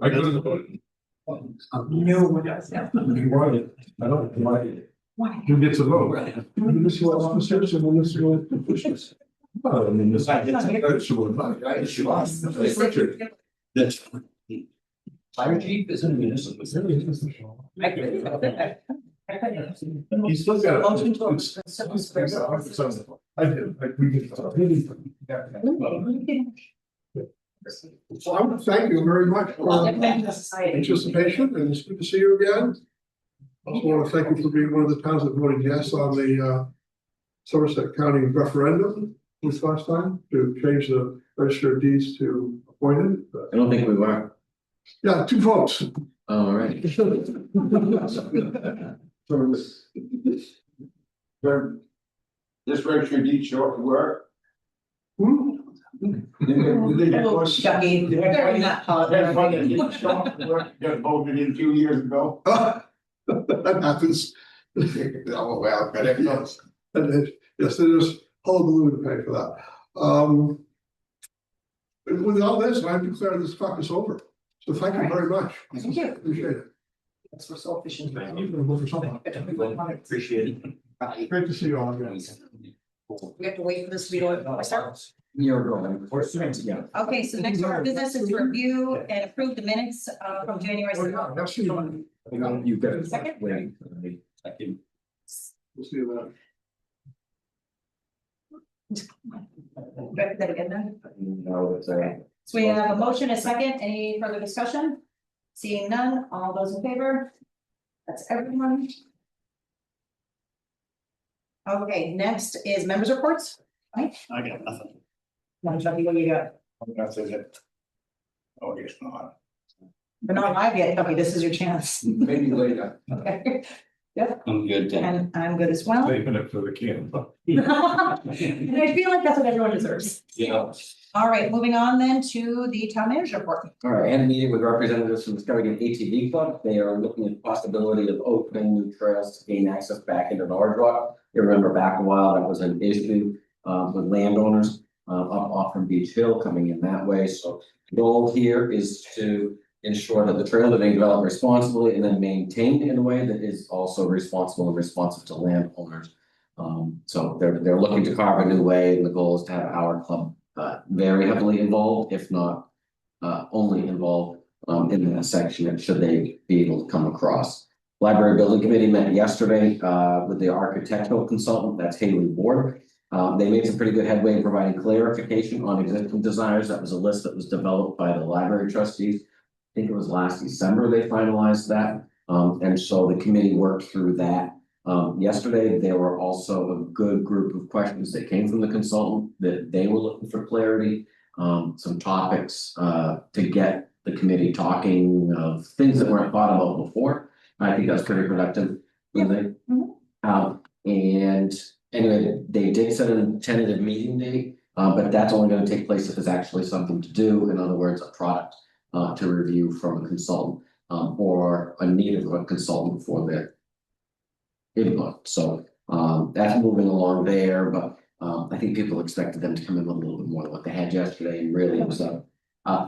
I go to the vote. No. I don't like it. Why? You get to vote. Municipal officers and municipal officials. I mean, this. That's. Fire chief isn't a municipal. He's still got. Motion to- I did, like, we get. So I want to thank you very much for participation, and it's good to see you again. I also want to thank you for being one of the towns that voted yes on the Somerset County referendum this last time to change the register of deeds to appointed. I don't think we were. Yeah, 2 votes. All right. This registered deed short work. Hmm? Oh, Chucky, they're not holiday. Got voted in 2 years ago. That happens. Oh, well, but it goes. Yes, there's hullabaloo to pay for that. With all this, I declare this caucus over. So thank you very much. Thank you. Appreciate it. That's for selfish. You can vote for someone. Appreciate it. Great to see you all again. We have to wait for this to be going. You're going. Yeah. Okay, so next order of business is to review and approve the minutes from January. Oh, yeah, that's you. You got it. Second. Wait. Second. We'll see you then. Back that again then. No, it's So we have a motion, a second, any further discussion? Seeing none, all those in favor? That's everyone. Okay, next is members' reports. Mike, I got nothing. Chucky, what do you got? That's it. Oh, I guess not. But not live yet, Chucky, this is your chance. Maybe later. Okay. I'm good. And I'm good as well. Saving it for the can. And I feel like that's what everyone deserves. Yeah. All right, moving on then to the town manager report. All right, and a meeting with representatives from the Skowhegan ATV Club. They are looking at the possibility of opening new trails to gain access back into Norridgewock. You remember back a while, that was an issue with landowners up off from Beach Hill coming in that way. So the goal here is to ensure that the trails are being developed responsibly and then maintained in a way that is also responsible and responsive to landowners. So they're looking to carve a new way, and the goal is to have our club very heavily involved, if not only involved in that section, and should they be able to come across. Library Building Committee met yesterday with the architectural consultant, that's Haley Ward. They made some pretty good headway in providing clarification on existing desires. That was a list that was developed by the library trustees. I think it was last December they finalized that. And so the committee worked through that. Yesterday, there were also a good group of questions that came from the consultant that they were looking for clarity. Some topics to get the committee talking of things that weren't thought about before. I think that's pretty productive. And anyway, they did set a tentative meeting date, but that's only going to take place if there's actually something to do. In other words, a product to review from a consultant or a need of a consultant for their input. So that's moving along there, but I think people expected them to come in with a little bit more than what they had yesterday, and really it was a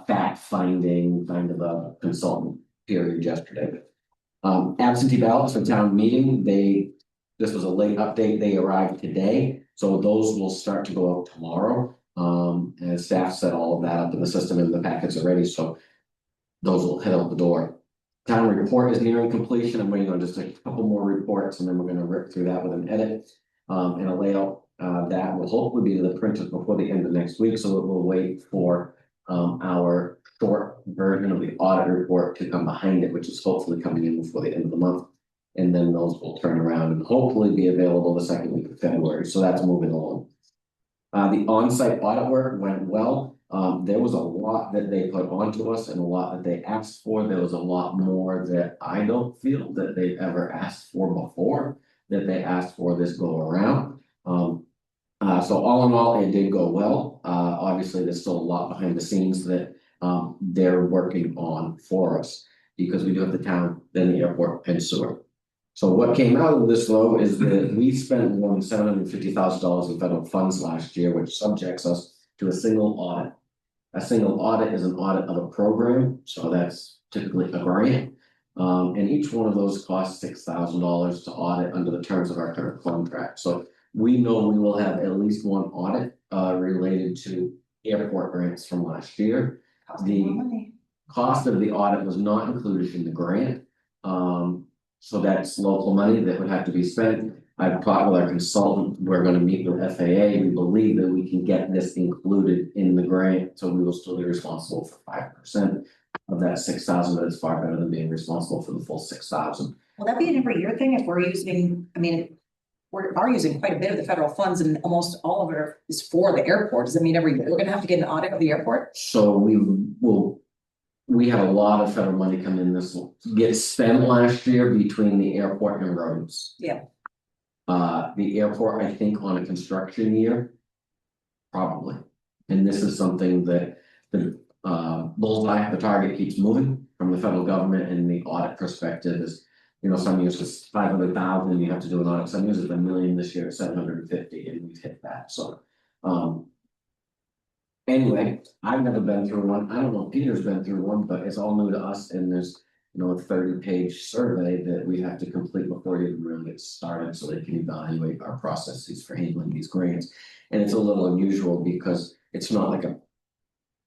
fact finding kind of a consultant period yesterday. Absentee ballots for town meeting, this was a late update, they arrived today, so those will start to go out tomorrow. And staff set all of that up in the system, and the packets are ready, so those will head out the door. Town report is nearing completion. I'm waiting on just a couple more reports, and then we're going to rip through that with an edit and a layout that will hopefully be to the printers before the end of next week. So we'll wait for our short version of the audit report to come behind it, which is hopefully coming in before the end of the month. And then those will turn around and hopefully be available the second week of February. So that's moving along. The on-site audit work went well. There was a lot that they put onto us and a lot that they asked for. There was a lot more that I don't feel that they've ever asked for before, that they asked for this go around. So all in all, it did go well. Obviously, there's still a lot behind the scenes that they're working on for us, because we do have the town, then the airport and sewer. So what came out of this though is that we spent more than $750,000 in federal funds last year, which subjects us to a single audit. A single audit is an audit of a program, so that's typically a grant. And each one of those costs $6,000 to audit under the terms of our current contract. So we know we will have at least one audit related to airport grants from last year. The cost of the audit was not included in the grant. So that's local money that would have to be spent. I've talked with our consultant, we're gonna meet with FAA, we believe that we can get this included in the grant, so we will still be responsible for 5% of that 6,000, but it's far better than being responsible for the full 6,000. Will that be an every year thing if we're using, I mean, we are using quite a bit of the federal funds and almost all of it is for the airport. Does that mean every year we're gonna have to get an audit of the airport? So we had a lot of federal money come in this, get spent last year between the airport and roads. Yeah. The airport, I think on a construction year. Probably, and this is something that the bullseye, the target keeps moving from the federal government and the audit perspective is. Some years it's 500,000, you have to do an audit, some years it's $1 million, this year it's 750, and we've hit that, so. Anyway, I've never been through one, I don't know if Peter's been through one, but it's all new to us and there's. A 30-page survey that we have to complete before you even really get started, so they can evaluate our processes for handling these grants. And it's a little unusual because it's not like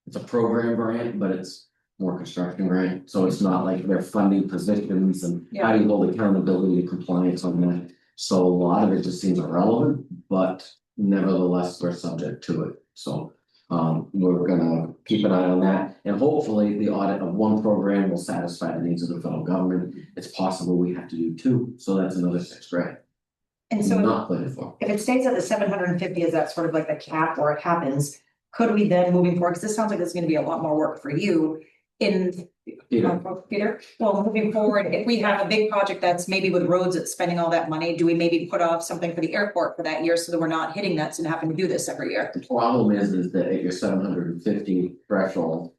it's a program grant, but it's more construction grant, so it's not like they're funding positions and how do you hold accountability and compliance on that. So a lot of it just seems irrelevant, but nevertheless, we're subject to it, so. We're gonna keep an eye on that, and hopefully the audit of one program will satisfy the needs of the federal government. It's possible we have to do 2, so that's another $6,000. And so Not planned for. if it stays at the 750, is that sort of like the cap where it happens? Could we then moving forward, because this sounds like it's gonna be a lot more work for you in. Peter, well, moving forward, if we have a big project that's maybe with roads that's spending all that money, do we maybe put off something for the airport for that year so that we're not hitting that and having to do this every year? The problem is that at your 750 threshold.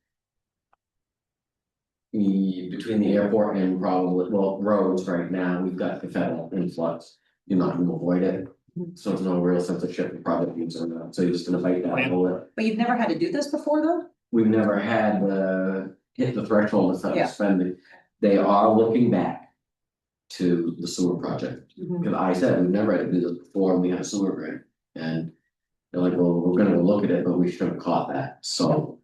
Between the airport and probably, roads right now, we've got the federal influx, you're not gonna avoid it. So there's no real sense of shift project needs or not, so you're just gonna bite that bullet. But you've never had to do this before though? We've never had hit the threshold of Yeah. spending. They are looking back to the sewer project. Because I said, we've never had to do this before, and we had a sewer grant. And they're like, well, we're gonna go look at it, but we should have caught that. So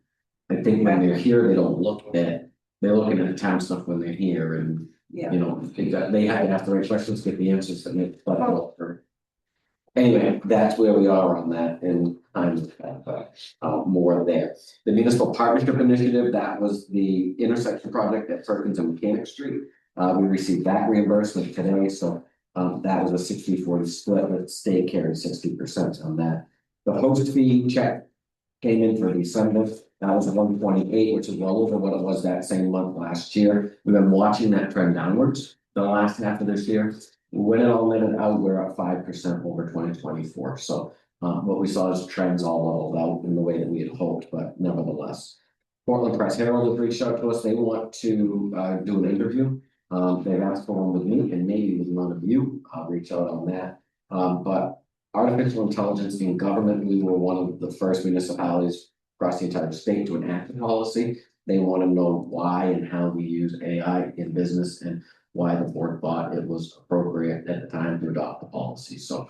I think when they're here, they don't look at it. They're looking at the town stuff when they're here and, Yeah. they have to ask the right questions, get the answers that make. Anyway, that's where we are on that and I'm more there. The municipal partnership initiative, that was the intersection project at Perkins and Mechanic Street. We received that reimbursement today, so that was a 60-40 split, with state carrying 60% on that. The host fee check came in for December, that was 128, which is well over what it was that same month last year. We've been watching that trend downwards the last half of this year. When it all netted out, we're up 5% over 2024. So what we saw is trends all leveled out in the way that we had hoped, but nevertheless. Portland Press Herald has reached out to us. They want to do an interview. They've asked for one with me and maybe with one of you. I'll reach out on that. But artificial intelligence in government, we were one of the first municipalities across the entire state to enact a policy. They want to know why and how we use AI in business and why the board thought it was appropriate at the time to adopt the policy. So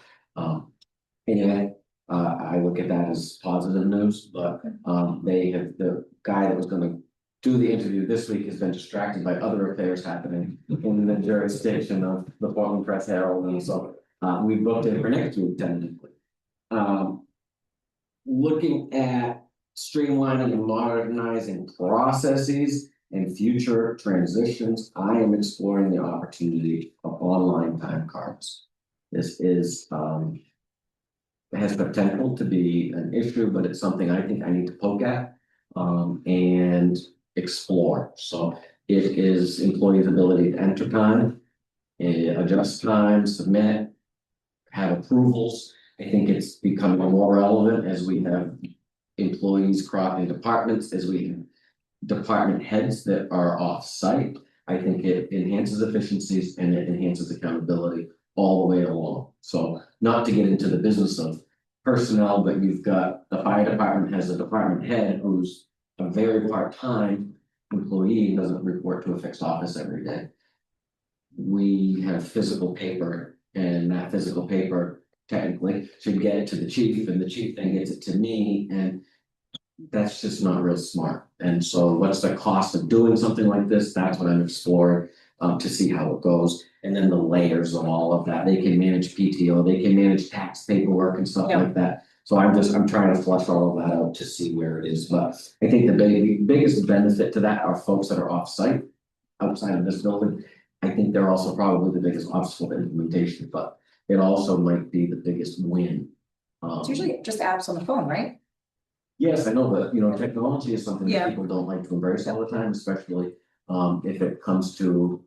anyway, I look at that as positive news, but the guy that was going to do the interview this week has been distracted by other affairs happening in the jurisdiction of the Portland Press Herald, and so we booked it for next week tentatively. Looking at streamlining and modernizing processes and future transitions, I am exploring the opportunity of online time cards. This is it has potential to be an issue, but it's something I think I need to poke at and explore. So it is employees' ability to enter time, adjust time, submit, have approvals. I think it's becoming more relevant as we have employees crossing departments, as we have department heads that are off-site. I think it enhances efficiencies and it enhances accountability all the way along. So not to get into the business of personnel, but you've got the fire department has a department head who's a very part-time employee doesn't report to a fixed office every day. We have physical paper, and that physical paper technically should get it to the chief, and the chief then gets it to me, and that's just not real smart. And so what's the cost of doing something like this? That's what I'm exploring, to see how it goes. And then the layers of all of that, they can manage PTO, they can manage tax paperwork and stuff like that. So I'm trying to flush all of that out to see where it is, but I think the biggest benefit to that are folks that are off-site outside of this building. I think they're also probably the biggest obstacle to implementation, but it also might be the biggest win. It's usually just apps on the phone, right? Yes, I know, but you know, technology is something Yeah. that people don't like to embrace all the time, especially if it comes to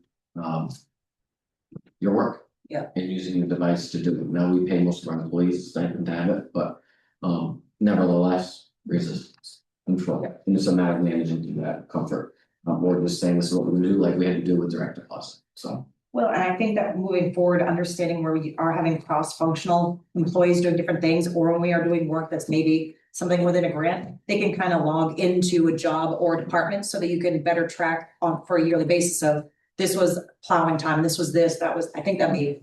your work. Yeah. And using your device to do it. Now, we pay most of our employees a stipend to have it, but nevertheless, resistance, control, and it's a matter of managing through that comfort. Or just saying this is what we do, like we had to do with direct deposit, so. Well, and I think that moving forward, understanding where we are having cross-functional employees doing different things, or when we are doing work that's maybe something within a grant, they can kind of log into a job or department so that you can better track on for a yearly basis of this was plowing time, this was this, that was, I think that'd be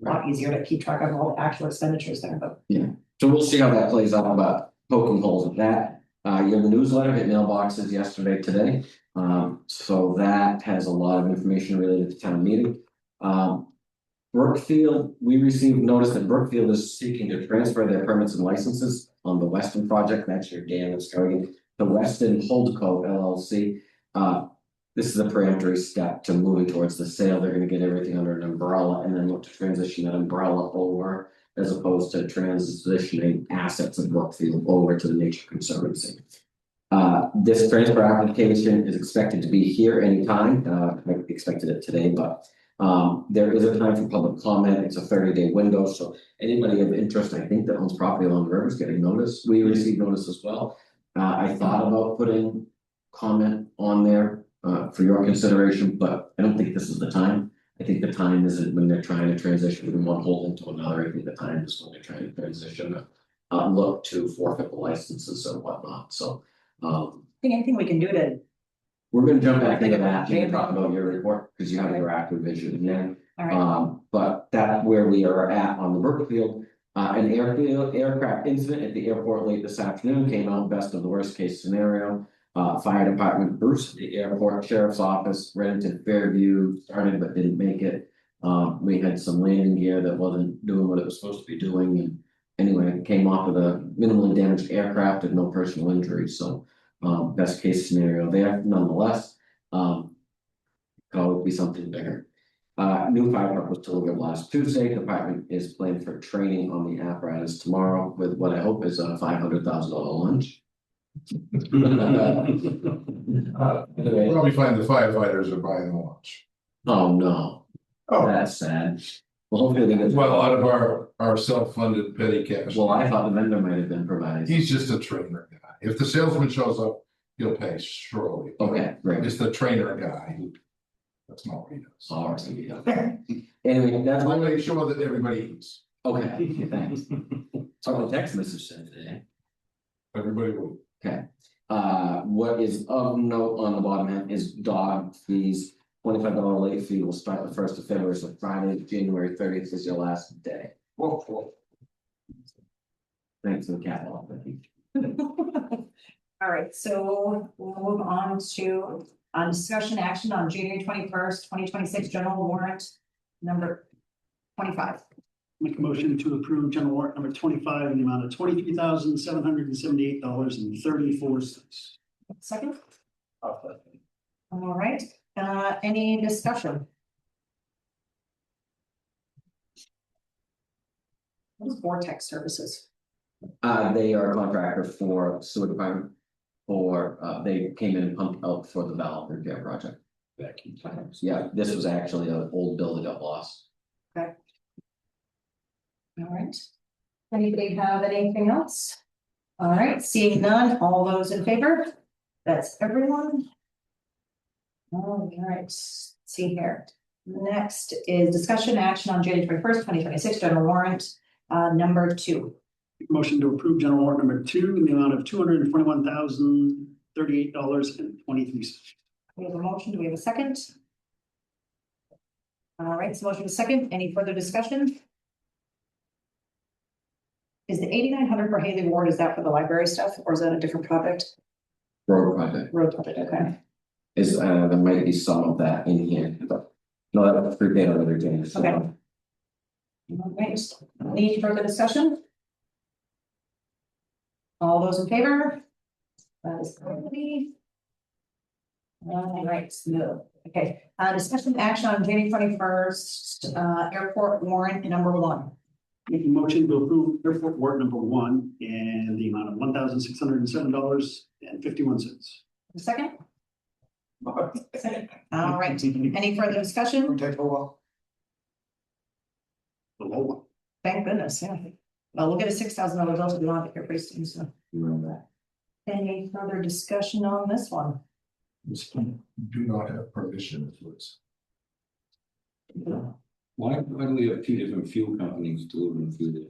a lot easier to keep track of all the actual expenditures there, but. So we'll see how that plays out, about poking holes at that. Your newsletter hit mailboxes yesterday, today. So that has a lot of information related to town meeting. Brookfield, we received notice that Brookfield is seeking to transfer their permits and licenses on the Weston project. That's your dam that's going to Weston Holdco LLC. This is a preemptory step to moving towards the sale. They're gonna get everything under an umbrella and then look to transition that umbrella over, as opposed to transitioning assets of Brookfield over to the Nature Conservancy. This transfer application is expected to be here anytime. I expected it today, but there is a time for public comment. It's a 30-day window, so anybody of interest, I think, that owns property along the river is getting notice. We received notice as well. I thought about putting comment on there for your consideration, but I don't think this is the time. I think the time isn't when they're trying to transition from one holding to another. I think the time is when they're trying to transition, look to forfeit the licenses or whatnot. So I think anything we can do to. we're gonna jump back into that and talk about your report, because you have your active vision there. All right. But that's where we are at on the Brookfield. An aircraft incident at the airport late this afternoon came out best of the worst case scenario. Fire department, Bruce, the airport sheriff's office, Renton, Fairview, started but didn't make it. We had some landing gear that wasn't doing what it was supposed to be doing, and anyway, it came off of a minimally damaged aircraft and no personal injuries, so best case scenario there, nonetheless. Could always be something bigger. New fire truck was delivered last Tuesday. Department is planned for training on the apparatus tomorrow with what I hope is a $500,000 lunch. Probably find the firefighters are buying lunch. Oh, no, Oh, that's sad. Well, hopefully they get. well, out of our self-funded petty cash. Well, I thought the vendor might have been providing. He's just a trainer guy. If the salesman shows up, he'll pay surely. Okay, great. It's the trainer guy. That's not what he does. All right, yeah. Anyway, that's I'll one. make sure that everybody eats. Okay, thanks. So the text message said today. Everybody will. Okay, what is of note on the bottom half is dog fees. $25 late fee will start the 1st of February, so Friday, January 30th is your last day. Whoa. Thanks to the cat law. All right, so we'll move on to discussion action on January 21st, 2026 general warrant number 25. Make a motion to approve general warrant number 25 in the amount of $23,778.34. Second, all right, any discussion? What is Vortex Services? They are a contractor for sewer department. For they came in and pumped out for the valve repair project. Yeah, this was actually an old bill that got lost. Okay. All right. Anybody have anything else? All right, seeing none, all those in favor? That's everyone. All right, let's see here. Next is discussion action on January 21st, 2026 general warrant number 2. Make a motion to approve general warrant number 2 in the amount of $221,000 $38.23. We have a motion. Do we have a second? All right, so motion is second. Any further discussion? Is the 8,900 for Haley Ward, is that for the library stuff or is that a different project? Road project Road project, okay. is, there might be some of that in here, but. No, that's prepaid on other days. Okay. All right, any further discussion? All those in favor? That is everybody. All right, no, okay, discussion action on January 21st, airport warrant number 1. Make a motion to approve airport warrant number 1 in the amount of $1,607.51. Second? Second. All right, any further discussion? Take a while. The low one. Thank goodness, yeah. Well, we'll get a $6,000 bill to be on it here pretty soon, so. You remember that? Any further discussion on this one? Do not have permission, it's. Why do we have two different fuel companies delivering fuel?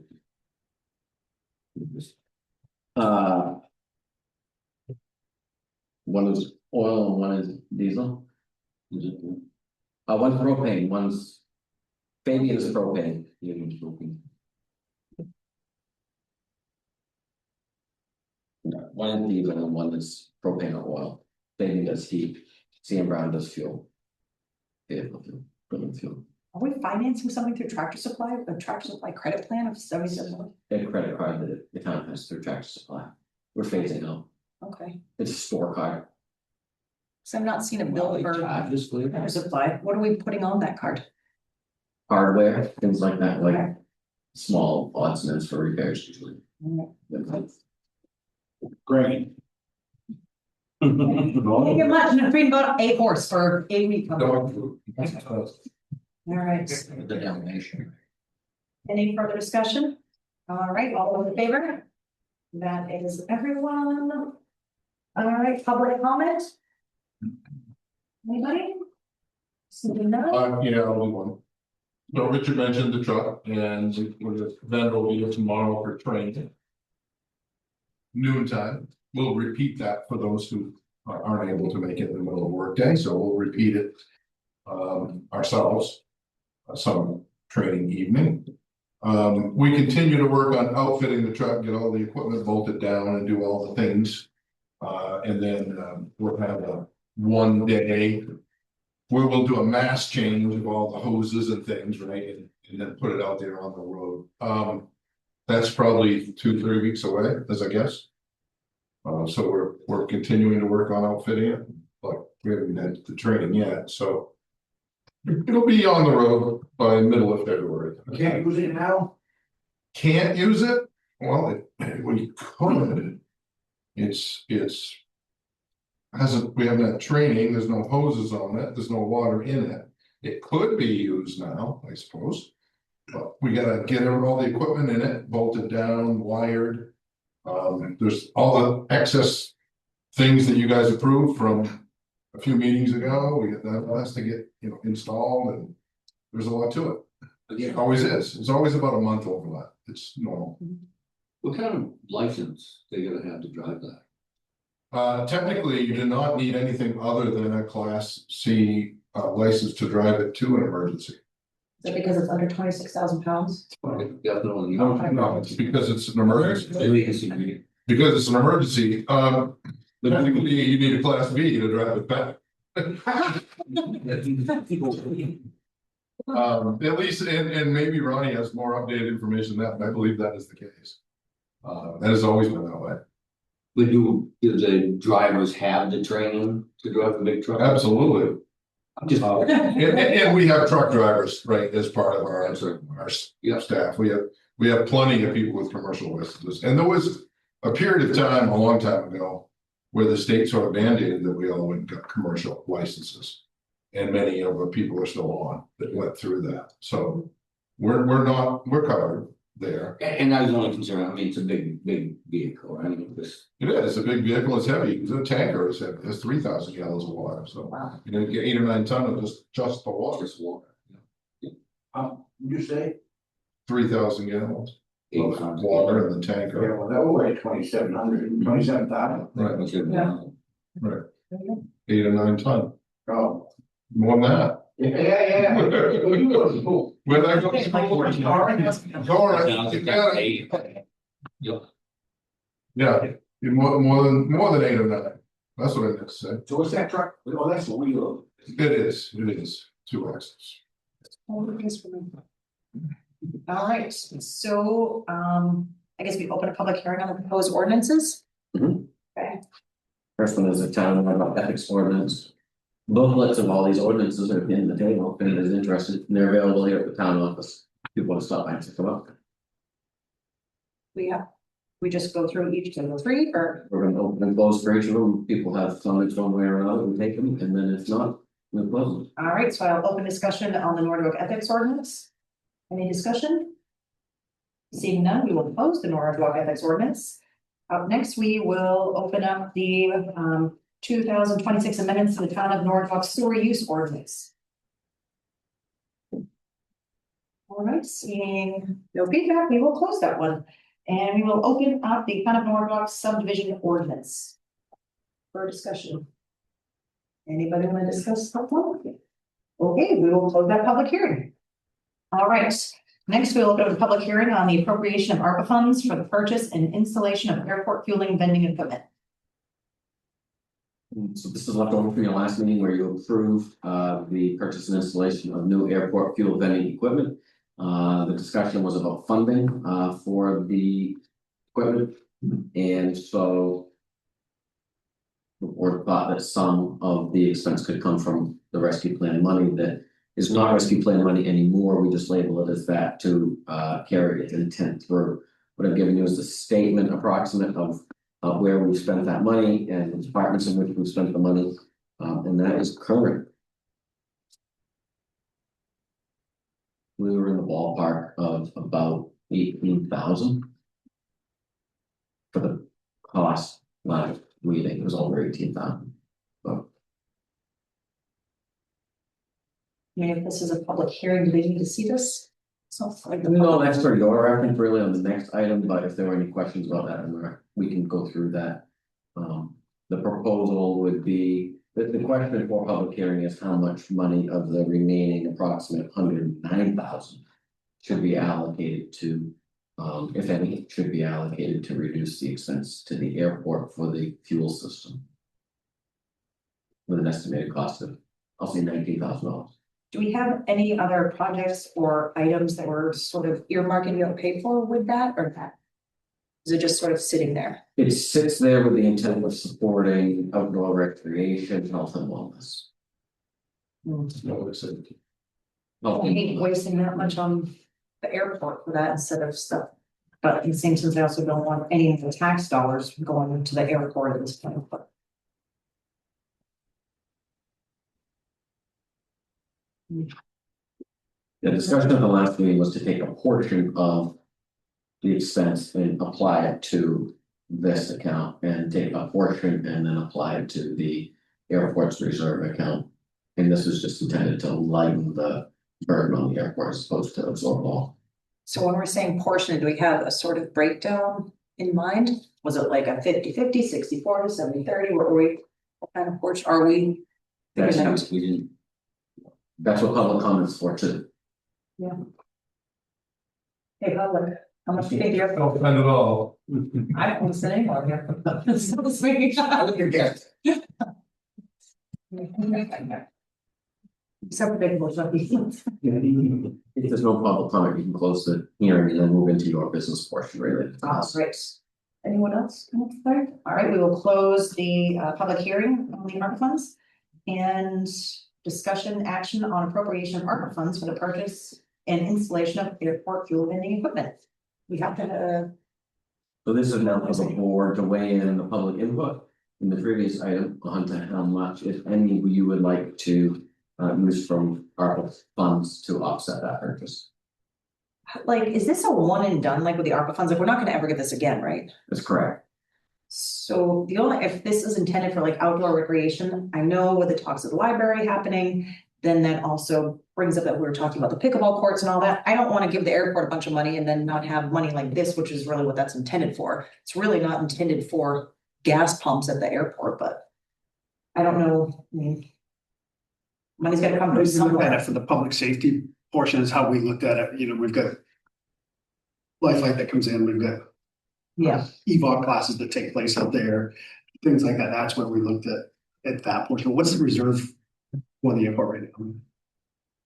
One is oil and one is diesel. Is it? One's propane, one's. Fabian is propane, the other one's propane. No, one is diesel and one is propane or oil. Fabian does heat, CM Brown does fuel. Vehicle fuel, equipment fuel. Are we financing something through Tractor Supply, a Tractor Supply credit plan of 77? A credit card that the town has through Tractor Supply. We're phasing out. Okay, It's a store card. so I'm not seeing a bill for Tractor Obviously. Supply. What are we putting on that card? Hardware, things like that, Okay. like small odds and ends for repairs usually. Great. Thank you much, and I'm bringing about a horse for a week. All Dog food. right, The donation. any further discussion? All right, all those in favor? That is everyone. All right, public comment? Anybody? Seeing none? Yeah, only one. So Richard mentioned the truck and the vendor will be here tomorrow for training. Noontime, we'll repeat that for those who aren't able to make it in the middle of workday, so we'll repeat it. Ourselves. Some training evening. We continue to work on outfitting the truck, get all the equipment bolted down and do all the things. And then we'll have a 1 day. Where we'll do a mass change of all the hoses and things, right, and then put it out there on the road. That's probably 2-3 weeks away, as I guess. So we're continuing to work on outfitting it, but we haven't had the training yet, so. It'll be on the road by middle of February. Can't use it now? Can't use it? Well, we could. It's. We haven't had training, there's no hoses on it, there's no water in it. It could be used now, I suppose. But we gotta get all the equipment in it, bolted down, wired. There's all the excess things that you guys approved from a few meetings ago. That has to get, installed, and there's a lot to it. It always is. It's always about a month over that. It's normal. What kind of license they gotta have to drive that? Technically, you do not need anything other than a Class C license to drive it to an emergency. Is that because it's under 26,000 pounds? Definitely. No, it's because it's an emergency. Maybe it's a- Because it's an emergency, technically, you need a Class B to drive it back. At least, and maybe Ronnie has more updated information than that, but I believe that is the case. That has always been that way. But do the drivers have the training to drive a big truck? Absolutely. Just. And we have truck drivers, right, as part of our Yeah. staff. We have plenty of people with commercial licenses. And there was a period of time, a long time ago, where the state sort of mandated that we all went and got commercial licenses. And many of the people are still on that went through that. So we're covered there. And I was only concerned, I mean, it's a big vehicle, I mean, this. It is a big vehicle, it's heavy, it's a tanker, it's heavy, it's 3,000 gallons of water, so. Wow. You get 8 or 9 tons of just the water, Just water. You say? 3,000 gallons. Eight Of tons. water in the Yeah, tanker. well, that was like 2,700, 27,000. Right. Yeah. Right. 8 or 9 ton, Oh. more than that. Yeah. Well, you go to school. Where'd I go to Like school? 14. All right, you got it. Yeah, you're more than 8 or 9. That's what I meant to say. So what's that truck? Oh, that's the wheel. It is 2 axles. All right, so, I guess we open a public hearing on the proposed ordinances. First one is a town ethics ordinance. Booklets of all these ordinances are in the table, if anybody's interested, and they're available here at the town office. People want to stop by and pick them up. We just go through each of the 3, or, We're gonna open and close for each of them, people have comments one way or another, we take them, and then if not, we close them. all right, so I'll open discussion on the Norridgewock ethics ordinance. Any discussion? Seeing none, we will close the Norridgewock ethics ordinance. Up next, we will open up the 2026 amendments to the town of Norridgewock sewer use ordinance. All right, seeing no feedback, we will close that one. And we will open up the town of Norridgewock subdivision ordinance for discussion. Anybody want to discuss that one? Okay, we will close that public hearing. All right, next we'll open a public hearing on the appropriation of ARPA funds for the purchase and installation of airport fueling vending equipment. So this is left over from your last meeting where you approved the purchase and installation of new airport fuel vending equipment. The discussion was about funding for the equipment, and so the board thought that some of the expense could come from the rescue plan money that is not rescue plan money anymore. We just label it as that to carry its intent through. What I've given you is a statement approximate of where we've spent that money and the departments in which we've spent the money, and that is current. We were in the ballpark of about 18,000 for the cost last meeting. It was over 18,000. I mean, if this is a public hearing, do they need to see this? So like the. No, that's for your reference really on the next item, but if there were any questions about that, we can go through that. The proposal would be, the question for public hearing is how much money of the remaining approximate 109,000 should be allocated to, if any, should be allocated to reduce the expense to the airport for the fuel system. With an estimated cost of, I'll say $19,000. Do we have any other projects or items that we're sort of earmarking to pay for with that or not? Is it just sort of sitting there? It sits there with the intent of supporting outdoor recreation, health and wellness. No, it's a- I hate wasting that much on the airport for that instead of stuff. But at the same time, I also don't want any of the tax dollars going into the airport at this point, but. The discussion of the last meeting was to take a portion of the expense and apply it to this account and take a portion and then apply it to the airport's reserve account. And this is just intended to lighten the burden on the airport as opposed to absorb all. So when we're saying portion, do we have a sort of breakdown in mind? Was it like a 50-50, 60-40, 70-30? What were we, what kind of portion are we? That's, figuring out? We didn't, that's what public comments for too. Hey, public, how much do you think you're? Don't spend it all. I don't say anymore here. So this week. Your guess. So predictable, so. If there's no public comment, you can close the hearing and then move into your business portion related to this. Great. Anyone else? All right, we will close the public hearing on the ARPA funds. And discussion action on appropriation of ARPA funds for the purchase and installation of airport fuel vending equipment. We have to, So this is now for the board to weigh in on the public input. In the previous item, on to how much, if any, you would like to use from ARPA funds to offset that purchase. like, is this a one and done, like with the ARPA funds? Like, we're not gonna ever get this again, right? That's correct. So the only, if this is intended for like outdoor recreation, I know with the talks of the library happening, then that also brings up that we were talking about the pickleball courts and all that. I don't want to give the airport a bunch of money and then not have money like this, which is really what that's intended for. It's really not intended for gas pumps at the airport, but I don't know, I mean. Money's gotta come from We looked at it somewhere. for the public safety portion is how we looked at it, you know, we've got. Lifeline that comes in, we've got Yeah, EVOC classes that take place out there, things like that, that's where we looked at that portion, what's the reserve for the airport right now?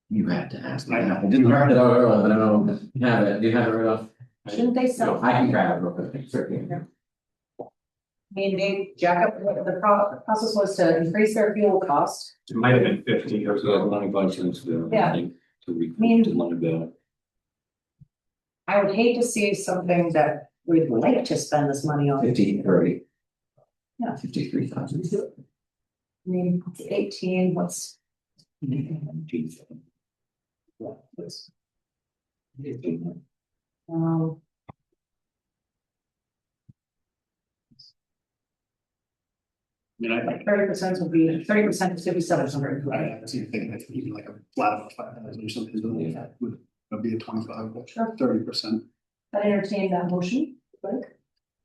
You had to ask. I know. I didn't write it out earlier, but I don't have it. Do you have it right off? shouldn't they sell? I can grab it real quick, certainly. I mean, they jack up, the process was to increase their fuel cost. It might have been 50 or so, 25 cents. Yeah. To recoup mean- the money back. I would hate to see something that we'd like to spend this money on. 53. Yeah. 53,000. I mean, it's 18, what's? Um. I mean, I, Like 30% would be, 30% is 5,700. I see the thing, if even like a flat of 5,000 or something, would be a 25, Sure. 30%. I entertain that motion, like,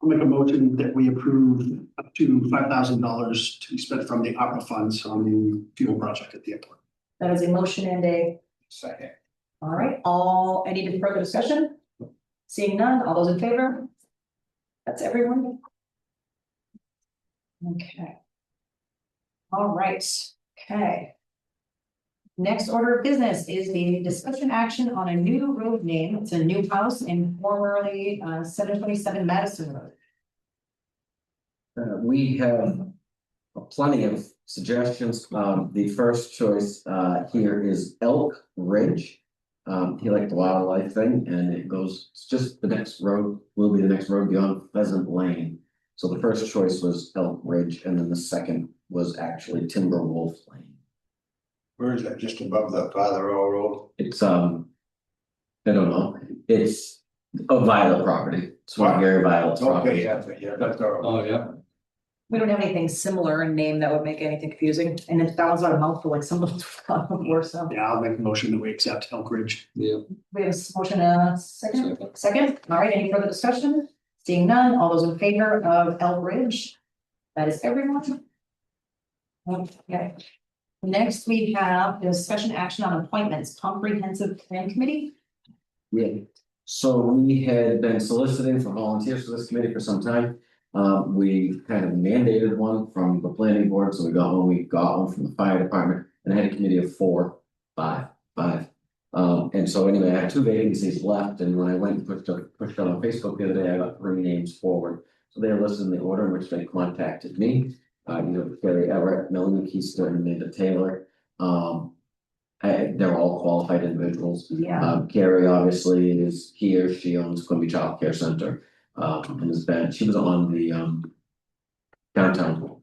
I'll make a motion that we approve up to $5,000 to be spent from the ARPA funds on the fuel project at the airport. that is a motion and a, Second. all right, any further discussion? Seeing none, all those in favor? That's everyone? Okay. All right, okay. Next order of business is the discussion action on a new road name. It's a new house in formerly 727 Madison Road. We have plenty of suggestions. The first choice here is Elk Ridge. He liked the wildlife thing, and it's just the next road, will be the next road beyond Pheasant Lane. So the first choice was Elk Ridge, and then the second was actually Timber Wolf Lane. Where is that? Just above the Father Earl Road? It's I don't know, it's a Violet property. It's one of Gary Violet's Okay, properties. yeah, that's all. Oh, yeah. We don't have anything similar in name that would make anything confusing, and if that was out of mouthful, like some of them before, so. Yeah, I'll make a motion that we accept Elk Ridge. Yeah. We have a motion, second, all right, any further discussion? Seeing none, all those in favor of Elk Ridge? That is everyone. Okay. Next, we have discussion action on appointments, comprehensive plan committee. Yeah, so we had been soliciting for volunteers for this committee for some time. We kind of mandated one from the planning board, so we got one from the fire department, and I had a committee of five. And so anyway, I had 2 vacancies left, and when I went and pushed it on Facebook the other day, I got 3 names forward. So they're listed in the order in which they contacted me. Gary Everett, Melanie Keister, and Amanda Taylor. They're all qualified individuals. Yeah, Carrie obviously is here, she owns Quimby Child Care Center, and she was on the downtown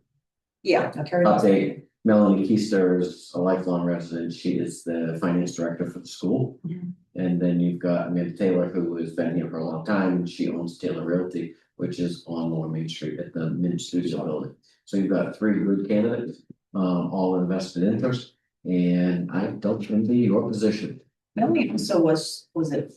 yeah, I'll carry that. update. Melanie Keister is a lifelong resident, she is the finance director for the school. Mhm. And then you've got Amanda Taylor, who has been here for a long time, she owns Taylor Realty, which is on Lower Main Street at the Mint Studio building. So you've got 3 good candidates, all invested interest, and I don't envy your position. Melanie also was it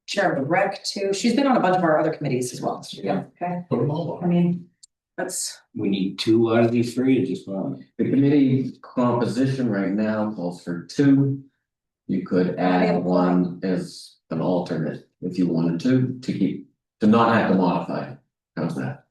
chair of the rec too? She's been on a bunch of our other committees as well. Yeah, okay, Put them all I on. mean, that's, We need 2 out of these 3 or just 1? The committee composition right now calls for 2. You could add one as an alternate if you wanted to not have to modify. How's that?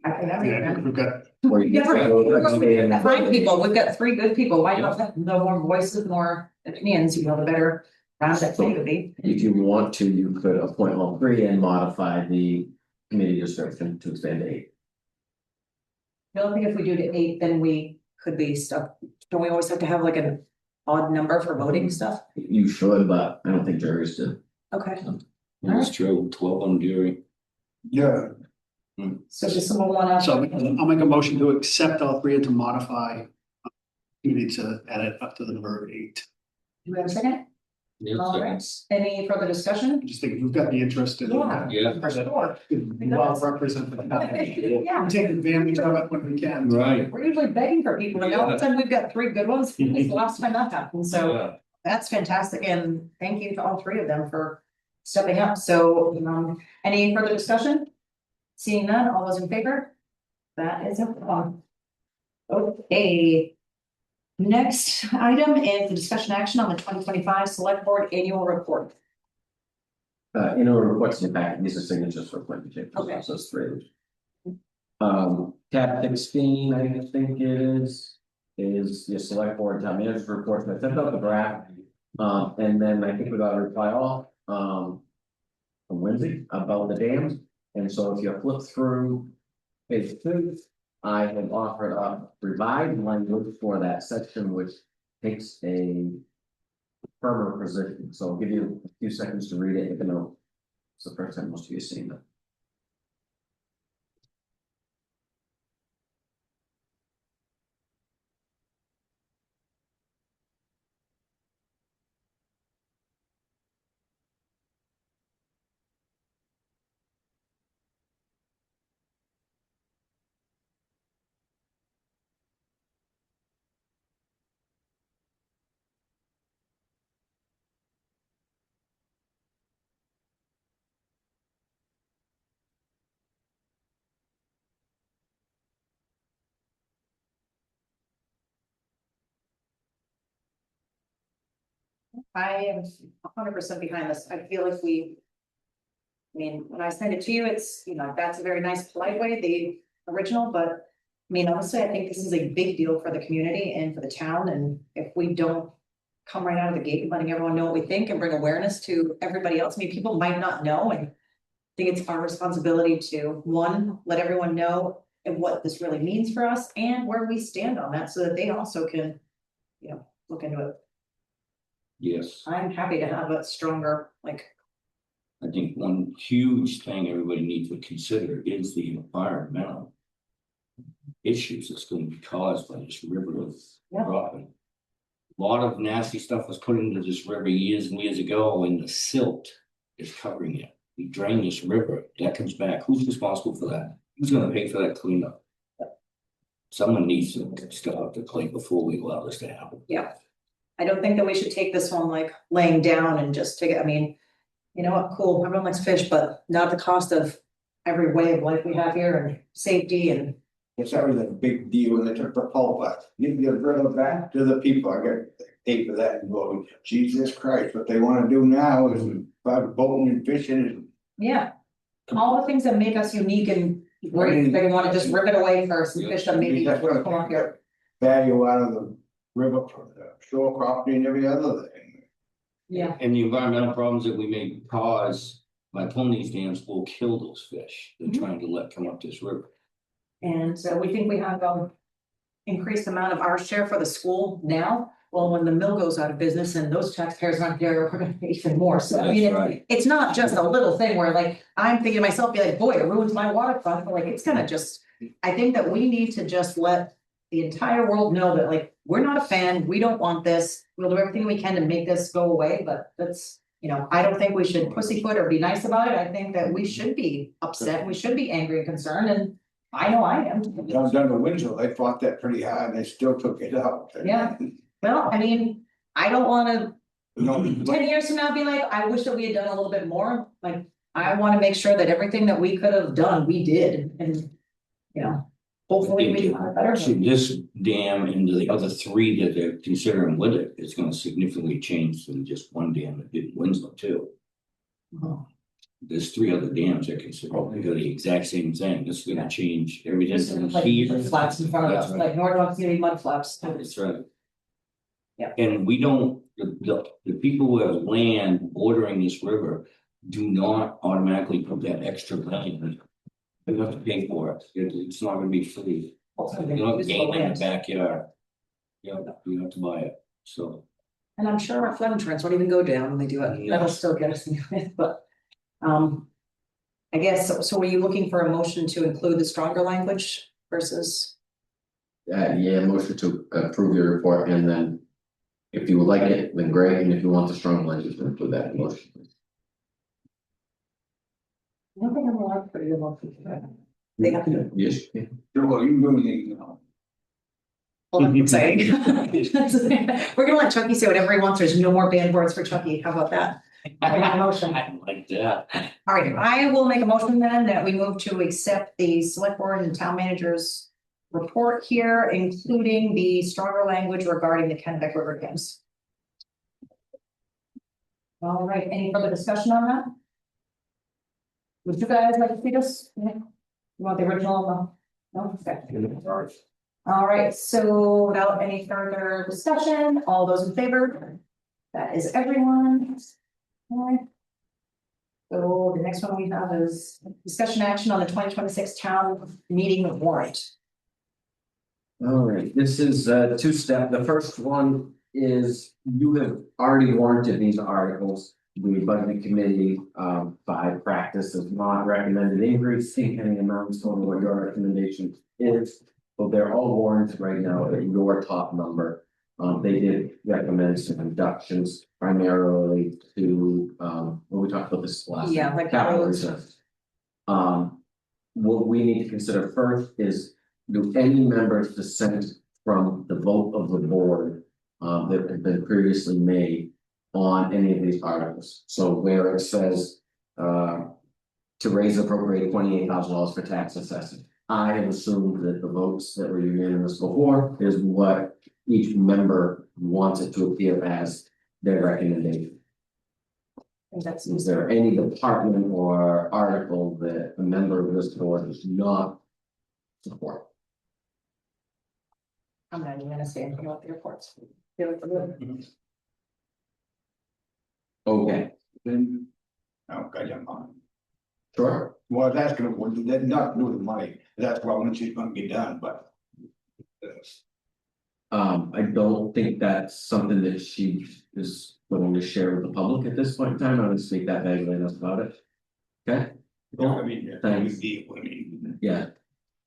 I think that'd be Yeah, good. we've got, Or you Yeah, could- we've got 5 people, we've got 3 good people, why not, no more voices, more opinions, the better. Round that thing would be. If you want to, you could appoint all 3 and modify the committee description to expand to 8. I don't think if we do to 8, then we could be stuck. Don't we always have to have like an odd number for voting stuff? You should, but I don't think juries do. Okay, That's true, 12 on jury. Yeah. so does someone wanna? so I'll make a motion to accept all 3 and to modify. You need to add it up to the number of 8. Do we have a second? Yeah, All right, any further discussion? I just think we've got the interest in. Yeah. Yeah. For sure. Well represented. Yeah. We take advantage of it when we can. Right. We're usually begging for people, and all of a sudden we've got 3 good ones, it's the last time that happened, so Yeah. that's fantastic, and thank you to all 3 of them for stepping up, so, any further discussion? Seeing none, all those in favor? That is everyone. Okay. Next item is the discussion action on the 2025 select board annual report. In our reports in the back, these are signatures for Quentin James. Okay. So it's three. Tab 16, I think it is your select board town manager's report. I sent out the draft. And then I think we got a reply all, from Lindsay about the dams. And so if you flip through page 2, I have offered up revised language for that section, which takes a firmer position. So I'll give you a few seconds to read it, even though it's the first time most of you have seen it. I am 100% behind this. I feel like I mean, when I send it to you, it's, that's a very nice polite way, the original, but. I mean, honestly, I think this is a big deal for the community and for the town, and if we don't. Come right out of the gate, letting everyone know what we think and bring awareness to everybody else. I mean, people might not know, and. I think it's our responsibility to, one, let everyone know and what this really means for us and where we stand on that, so that they also can. Look into it. Yes, I'm happy to have a stronger, I think one huge thing everybody needs to consider is the environmental. Issues that's going to be caused by this river of Yeah. dropping. A lot of nasty stuff was put into this river years and years ago, and the silt is covering it. We drain this river, that comes back. Who's responsible for that? Who's gonna pay for that cleanup? Someone needs to step up to the plate before we allow this to happen. Yeah. I don't think that we should take this one laying down and just take it, I mean. You know what, cool, everyone likes fish, but not at the cost of every way of life we have here and safety and. It's always a big deal when they took the pulp out. You get rid of back to the people. I got paid for that and go, Jesus Christ, what they wanna do now is about boating and fishing and. Yeah, all the things that make us unique and great, they wanna just rip it away first and fish them maybe. That's what come on here. value out of the river, shore property and every other thing. Yeah, And the environmental problems that we may cause by pulling these dams will kill those fish. They're trying to let come up this river. and so we think we have increased amount of our share for the school now. Well, when the mill goes out of business and those taxpayers aren't there, we're gonna pay even more, so I mean, That's right. it's not just a little thing where I'm thinking to myself, be like, boy, it ruins my waterfront, but it's gonna just. I think that we need to just let the entire world know that we're not a fan, we don't want this, we'll do everything we can to make this go away, but that's. I don't think we should pussyfoot or be nice about it, I think that we should be upset, we should be angry and concerned, and I know I am. Down to Windsor, they fought that pretty hard and they still took it out. Yeah. Well, I mean, I don't wanna, No, 10 years from now, be like, I wish that we had done a little bit more, I wanna make sure that everything that we could have done, we did, and. Hopefully we are better. So this dam and the other three that they're considering with it, it's gonna significantly change than just one dam that did Winslow too. There's 3 other dams that consider the exact same thing. This is gonna change everything Just from like here. flats in front of us, That's right. Norridgewock's gonna be mud flaps. That's right. Yeah. And we don't, the people who have land bordering this river do not automatically put that extra land. You have to pay for it. It's not gonna be free. You don't gain in the backyard. You have to buy it, so. And I'm sure our flood insurance won't even go down when they do it, that'll still get us, but. I guess, so were you looking for a motion to include the stronger language versus? Yeah, motion to approve your report, and then if you would like it, then great, and if you want the strong language, then include that in motion. I don't think I'm allowed to put it in motion. They have to. Yes. well, you really, Hold on, exciting. We're gonna let Chucky say whatever he wants, there's no more banned words for Chucky, how about that? I make a motion. I like that. All right, I will make a motion then that we move to accept the select board and town managers report here, including the stronger language regarding the Kennebec River dams. All right, any further discussion on that? Would you guys like to see this? You want the original? No? Okay. All right, so without any further discussion, all those in favor? That is everyone. All right. So the next one we have is discussion action on the 2026 town meeting warrant. All right, this is two-step. The first one is you have already warranted these articles. The budget committee by practice has not recommended increasing any amounts over what your recommendation is. But they're all warranted right now at your top number. They did recommend some reductions primarily to when we talked about this last. Yeah, like capital roads. reserve. What we need to consider first is, do any members dissent from the vote of the board that have been previously made on any of these articles? So where it says to raise appropriate $28,000 for tax assessment. I have assumed that the votes that were unanimous before is what each member wants it to appear as their recommendation. And that's Is there any department or article that a member of this board does not support? I'm not even gonna say anything about the reports. Feel like we're good. Okay, Then, oh, God, I'm on. sure. Well, that's gonna, well, that's not to do with money, that's what when she's gonna be done, but. I don't think that's something that she is willing to share with the public at this point in time. I would speak that vaguely enough about it. Okay, I mean, Thanks. I mean, yeah.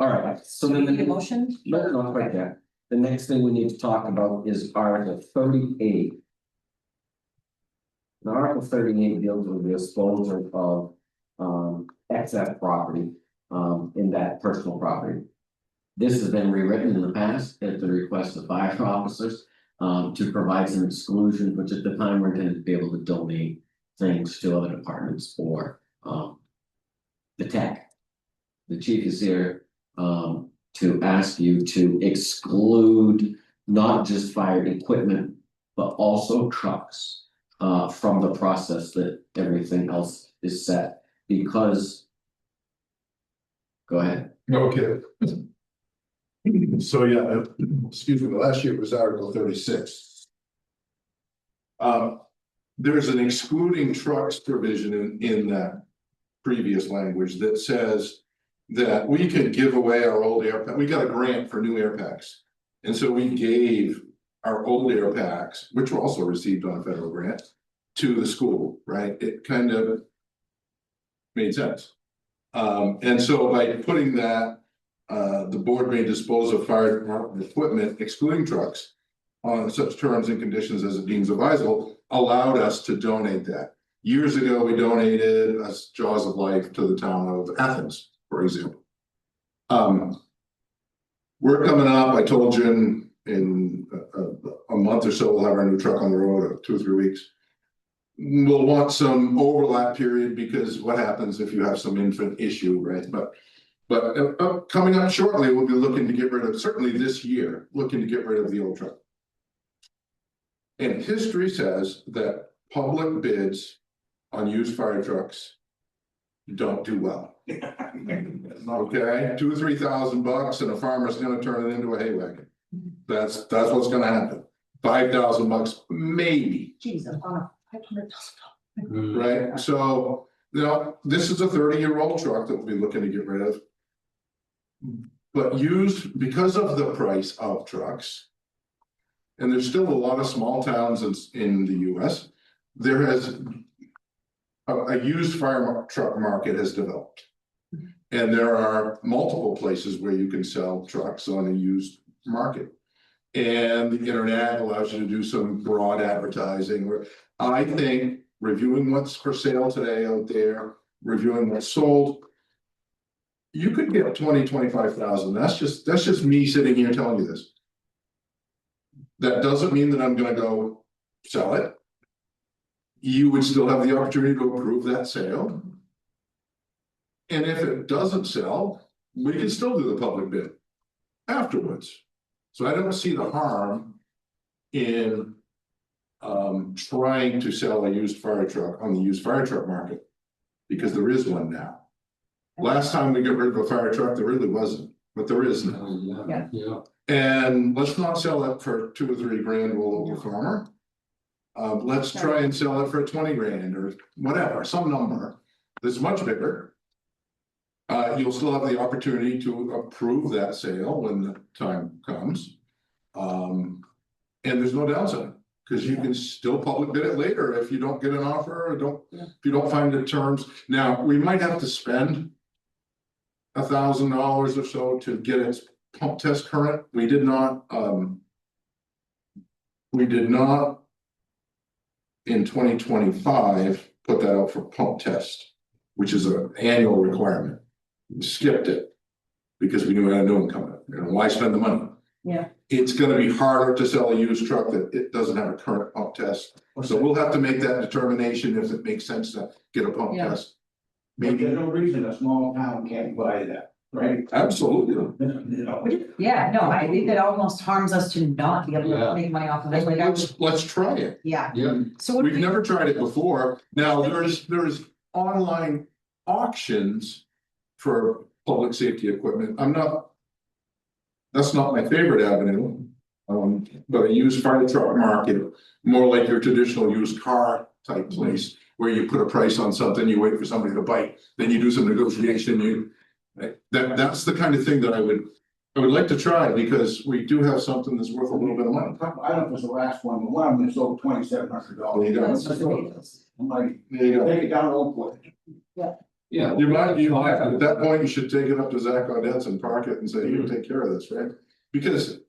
All right, so then Need a the, motion? no, not quite yet. The next thing we need to talk about is Article 38. Now, Article 38 deals with the disposal of excess property in that personal property. This has been rewritten in the past at the request of fire officers to provide some exclusion, which at the time were intended to be able to donate things to other departments or the tech. The chief is here to ask you to exclude not just fire equipment, but also trucks from the process that everything else is set, because. Go ahead. Okay. So, yeah, excuse me, last year it was Article 36. There's an excluding trucks provision in that previous language that says that we could give away our old air pack. We got a grant for new air packs. And so we gave our old air packs, which were also received on a federal grant, to the school, right? It kind of made sense. And so by putting that, the board may dispose of fire department equipment, excluding trucks, on such terms and conditions as it deems advisable, allowed us to donate that. Years ago, we donated as Jaws of Life to the town of Athens, for example. We're coming up, I told you in a month or so, we'll have our new truck on the road, 2 or 3 weeks. We'll want some overlap period, because what happens if you have some infant issue, right? But coming up shortly, we'll be looking to get rid of, certainly this year, looking to get rid of the old truck. And history says that public bids on used fire trucks don't do well. Okay, 2,000 or 3,000 bucks and a farmer's gonna turn it into a hay wagon. That's what's gonna happen. 5,000 bucks, maybe. Jesus, $500,000. Right, so, you know, this is a 30-year-old truck that we'll be looking to get rid of. But used, because of the price of trucks. And there's still a lot of small towns in the US. There has a used fire truck market has developed. And there are multiple places where you can sell trucks on a used market. And the internet allows you to do some broad advertising. I think reviewing what's for sale today out there, reviewing what's sold, you could get 20, 25,000. That's just me sitting here telling you this. That doesn't mean that I'm gonna go sell it. You would still have the opportunity to approve that sale. And if it doesn't sell, we can still do the public bid. afterwards. So I don't see the harm in trying to sell a used fire truck on the used fire truck market, because there is one now. Last time we got rid of a fire truck, there really wasn't, but there is now. Yeah. And let's not sell it for 2 or 3 grand to a local farmer. Let's try and sell it for 20 grand or whatever, some number that's much bigger. You'll still have the opportunity to approve that sale when the time comes. And there's no downside, because you can still public bid it later if you don't get an offer or if you don't find the terms. Now, we might have to spend $1,000 or so to get its pump test current. We did not in 2025 put that out for pump test, which is an annual requirement. We skipped it because we knew we had a new one coming up. And why spend the money? Yeah. It's gonna be harder to sell a used truck that it doesn't have a current pump test. So we'll have to make that determination if it makes sense to get a pump Yeah. test. Maybe Maybe, there's no reason a small town can't buy that, right? absolutely. You know, Yeah, no, I think that almost harms us to not be able Yeah. to make money off of it, like, I was, Let's try it. yeah, Yeah. so what do We've we, never tried it before. Now, there's online auctions for public safety equipment. That's not my favorite avenue. But a used fire truck market, more like your traditional used car type place, where you put a price on something, you wait for somebody to bite, then you do some negotiation, that's the kind of thing that I would like to try, because we do have something that's worth a little bit of money. I don't know if it was the last one, but one of them sold $2,700. There you go. I'm like, There you go. take it down to Oakwood. Yeah. At that point, you should take it up to Zach Audette's and park it and say, you take care of this, right? Because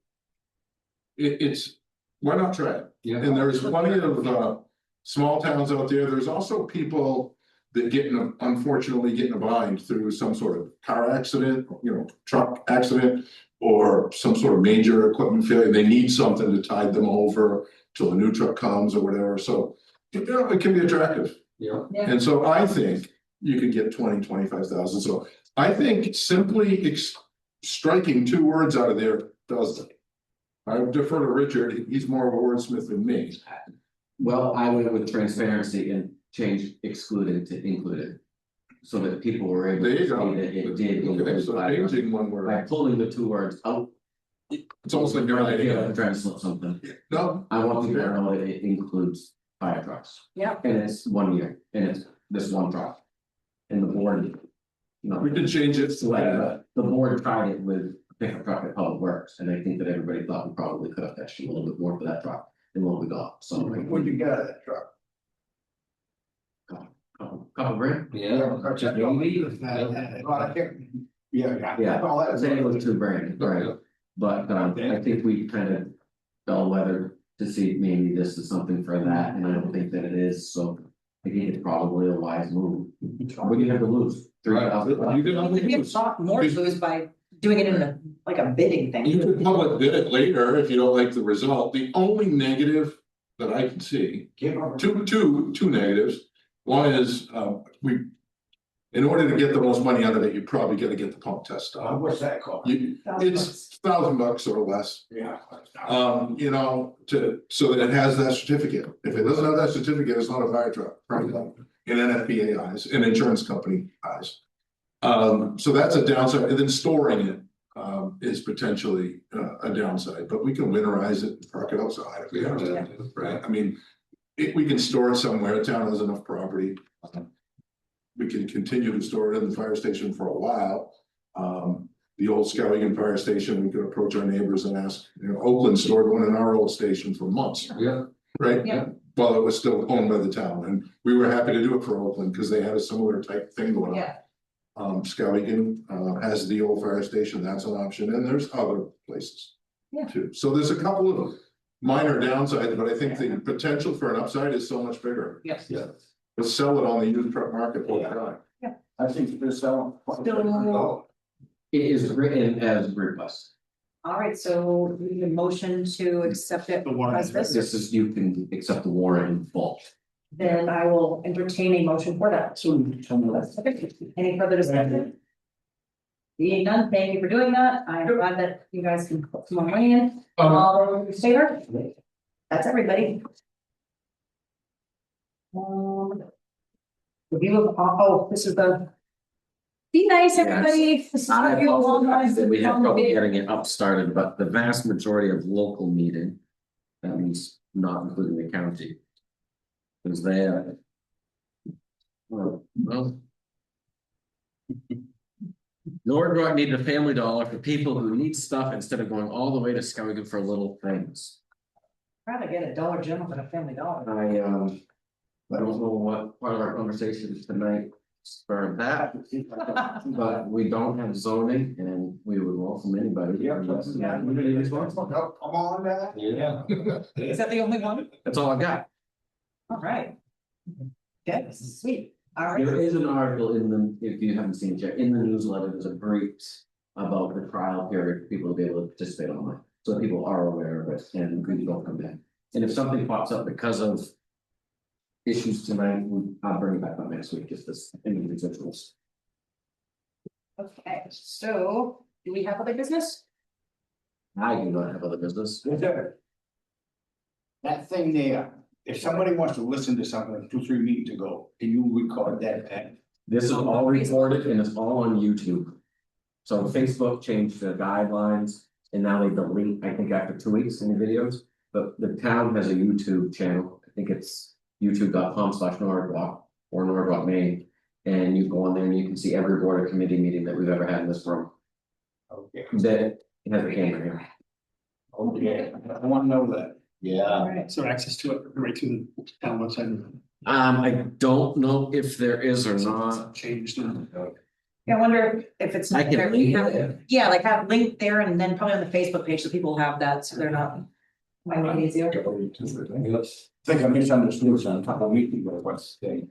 why not try it? Yeah. And there's plenty of small towns out there. There's also people that unfortunately get in a bind through some sort of car accident, truck accident, or some sort of major equipment failure. They need something to tide them over till a new truck comes or whatever. So, it can be attractive. Yeah. Yeah. And so I think you could get 25,000. So I think simply striking 2 words out of there does it. I defer to Richard. He's more of a wordsmith than me. Well, I went with transparency and changed excluded to included. So that people were able There to you see go. that it did Okay, include so fire trucks. changing one By word. pulling the 2 words out. It's almost like you're I feel like I'm writing. trying to slip something. No, I want people to know that it includes fire trucks. Yeah. And it's 1 year, and it's this one truck. And the board. we can change it. The board tried it with a pickup truck at Public Works, and I think that everybody thought we probably could have fetched a little bit more for that truck than what we got, so. What'd you get out of that truck? Couple grand? Yeah. Just maybe. Yeah. Yeah, All that I think it was 2 grand, right, but I think we kind of bellwether to see maybe this is something for that, and I don't think that it is, so. I think it's probably a wise move. What do you have to lose? $3,000? You can we have thought more to lose by doing it in a bidding thing. You could public bid it later if you don't like the result. The only negative that I can see, two negatives. One is, in order to get the most money out of it, you probably gotta get the pump test done. What's that cost? It's $1,000 or less. Yeah. So that it has that certificate. If it doesn't have that certificate, it's not a fire truck, probably, in NFPA eyes, in insurance company eyes. So that's a downside, and then storing it is potentially a downside, but we can winterize it, and park it outside if we have to, right? I mean, we can store it somewhere, the town has enough property. We can continue to store it in the fire station for a while. The old Skowhegan Fire Station, we could approach our neighbors and ask, Oakland stored one in our old station for months, Yeah. right? Yeah. While it was still owned by the town, and we were happy to do it for Oakland, because they had a similar type thing going on. Yeah. Skowhegan has the old fire station, that's an option, and there's other places. Yeah. Too, so there's a couple of minor downsides, but I think the potential for an upside is so much bigger. Yes. Yeah. Let's sell it on the used truck market all the time. I think you're selling. It is written as request. All right, so we need a motion to accept it The warrant. as this, This is, you can accept the warrant in full. then I will entertain a motion for that. So, Okay. Any further discussion? Being none, thank you for doing that. I am glad that you guys can put some more money in. All in favor? That's everybody. Review of, this is the. Be nice, everybody. This is I gonna be a long apologize that we have long trouble meeting. getting it up started, but the vast majority of local meeting. That means not including the county. Is there. Well. Norridgewock needed a family dollar for people who need stuff instead of going all the way to Skowhegan for little things. Trying to get a Dollar General than a Family Dollar. I don't know what part of our conversation tonight spurred that. But we don't have zoning and we would welcome anybody. Yeah. Anybody responsible? Come on, Dad. Yeah. Is that the only one? That's all I got. All right. Okay, this is sweet. All right. There is an article in the, if you haven't seen it yet, in the newsletter, there's a brief about the trial period, for people to be able to participate online. So people are aware of it and we don't come back. And if something pops up because of issues tonight, I'll bring it back up next week, just this individuals. Okay, so do we have other business? I do not have other business. That thing there, if somebody wants to listen to something 2-3 meetings ago, can you record that back? This is all recorded and it's all on YouTube. So Facebook changed the guidelines and now they delete, I think after 2 weeks, any videos. But the town has a YouTube channel. I think it's youtube.com/Norridgewock or Norridgewock, Maine. And you go on there and you can see every board or committee meeting that we've ever had in this room. Okay. That has a camera here. Okay, I want to know that. Yeah. All right. So access to it right through the town website. I don't know if there is or not. Changed. Yeah, I wonder if it's. I can there, link have- it. Yeah, like have link there and then probably on the Facebook page so people have that, so they're not. Might make it easier. Yes. I think I misunderstood some couple of weeks ago, what's the.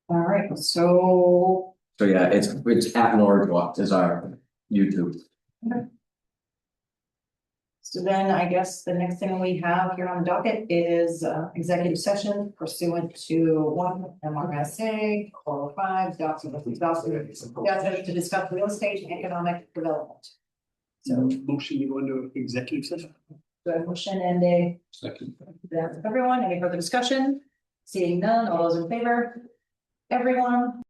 All right, so. So yeah, it's at Norridgewock is our YouTube. So then I guess the next thing we have here on the docket is executive session pursuant to 1 MRSA 405, to discuss real estate and economic development. So motion to go into executive session. Do I have a motion and a Second. that's everyone? Any further discussion? Seeing none, all those in favor? Everyone?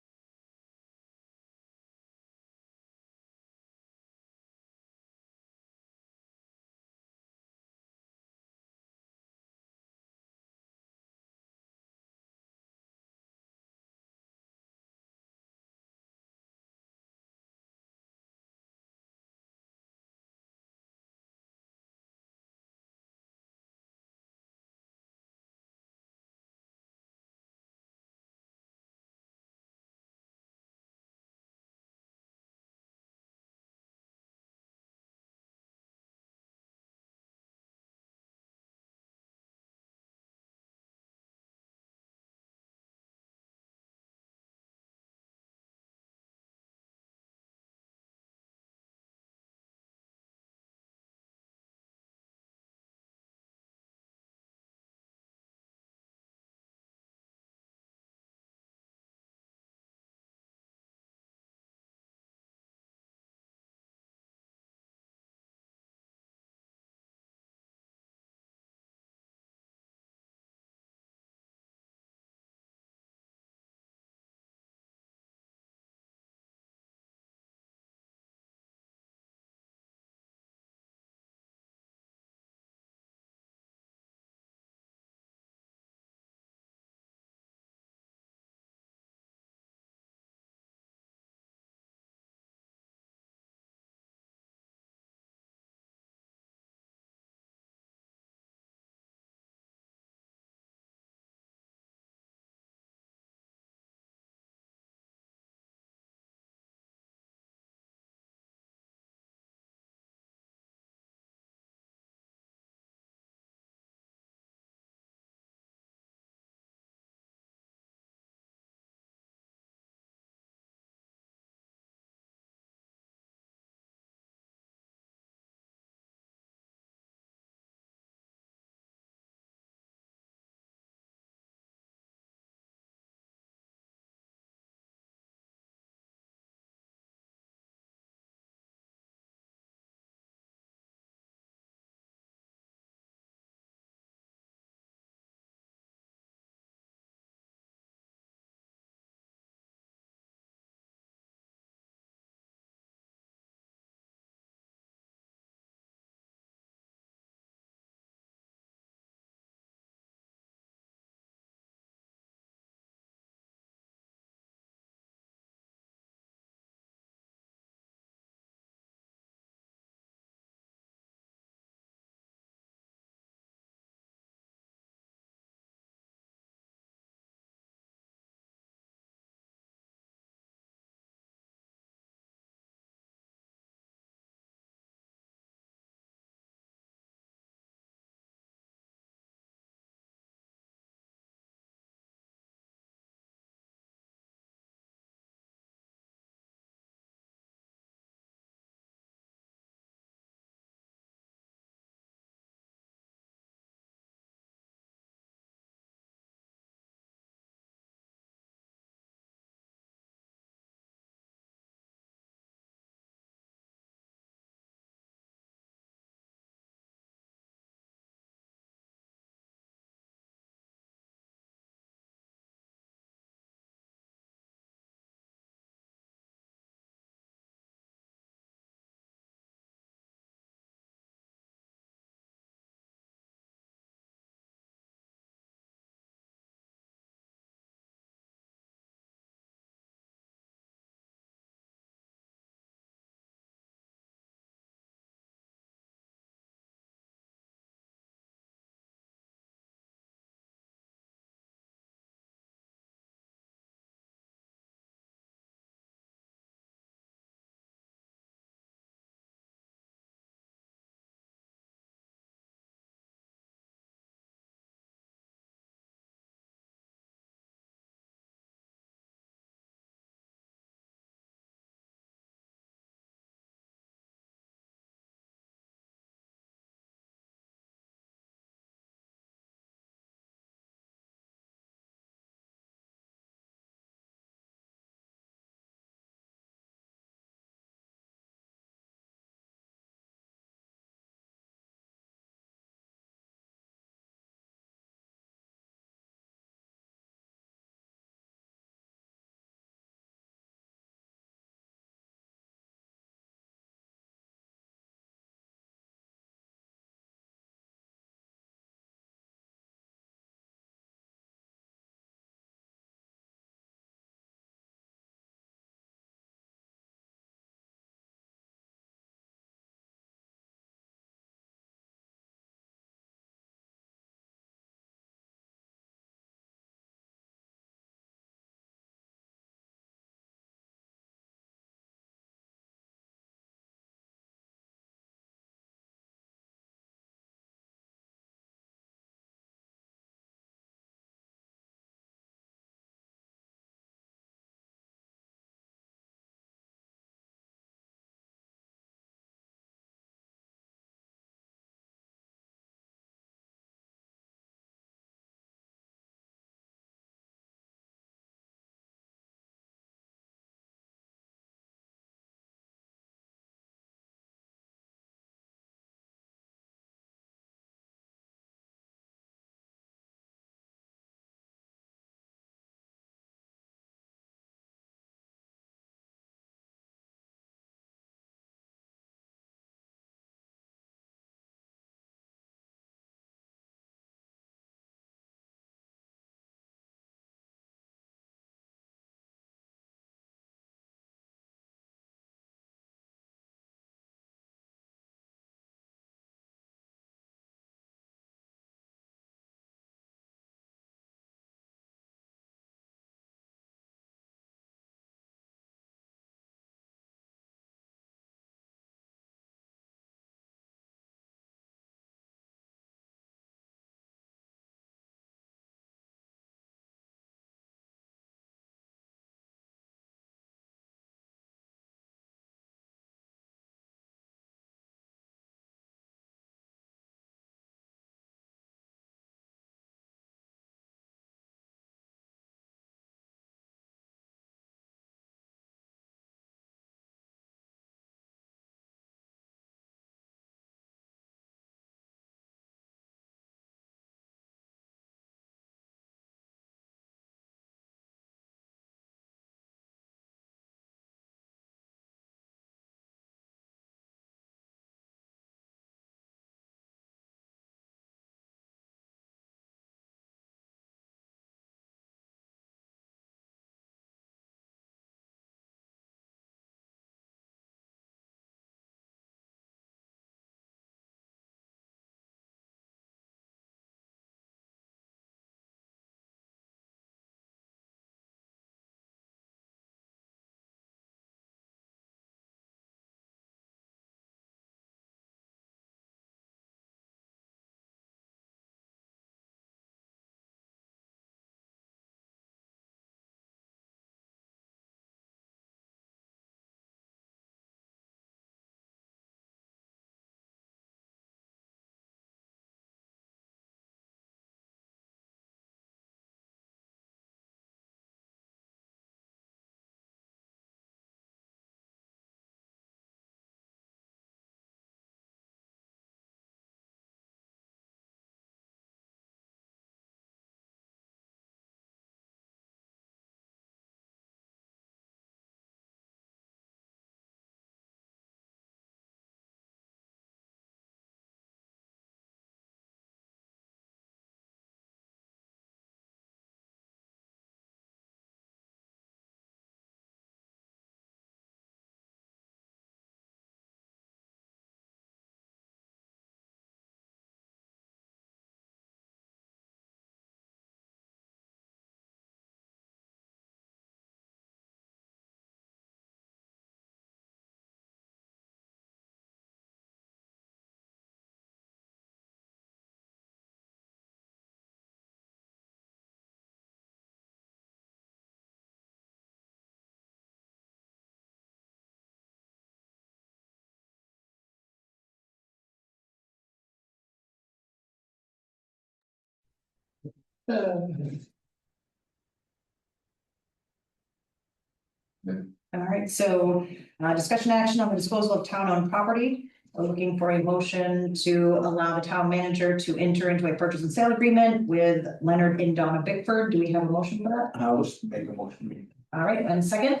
All right, so discussion action on the disposal of town-owned property. We're looking for a motion to allow the town manager to enter into a purchase and sale agreement with Leonard and Donna Bickford. Do we have a motion for that? I'll just make a motion. All right, and second,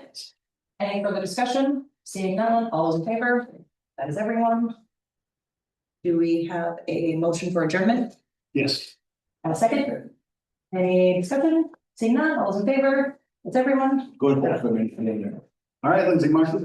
any further discussion? Seeing none, all those in favor? That is everyone. Do we have a motion for adjournment? Yes. A second? Any discussion? Seeing none, all those in favor? That's everyone. Good. All right, Lindsay, Marshall,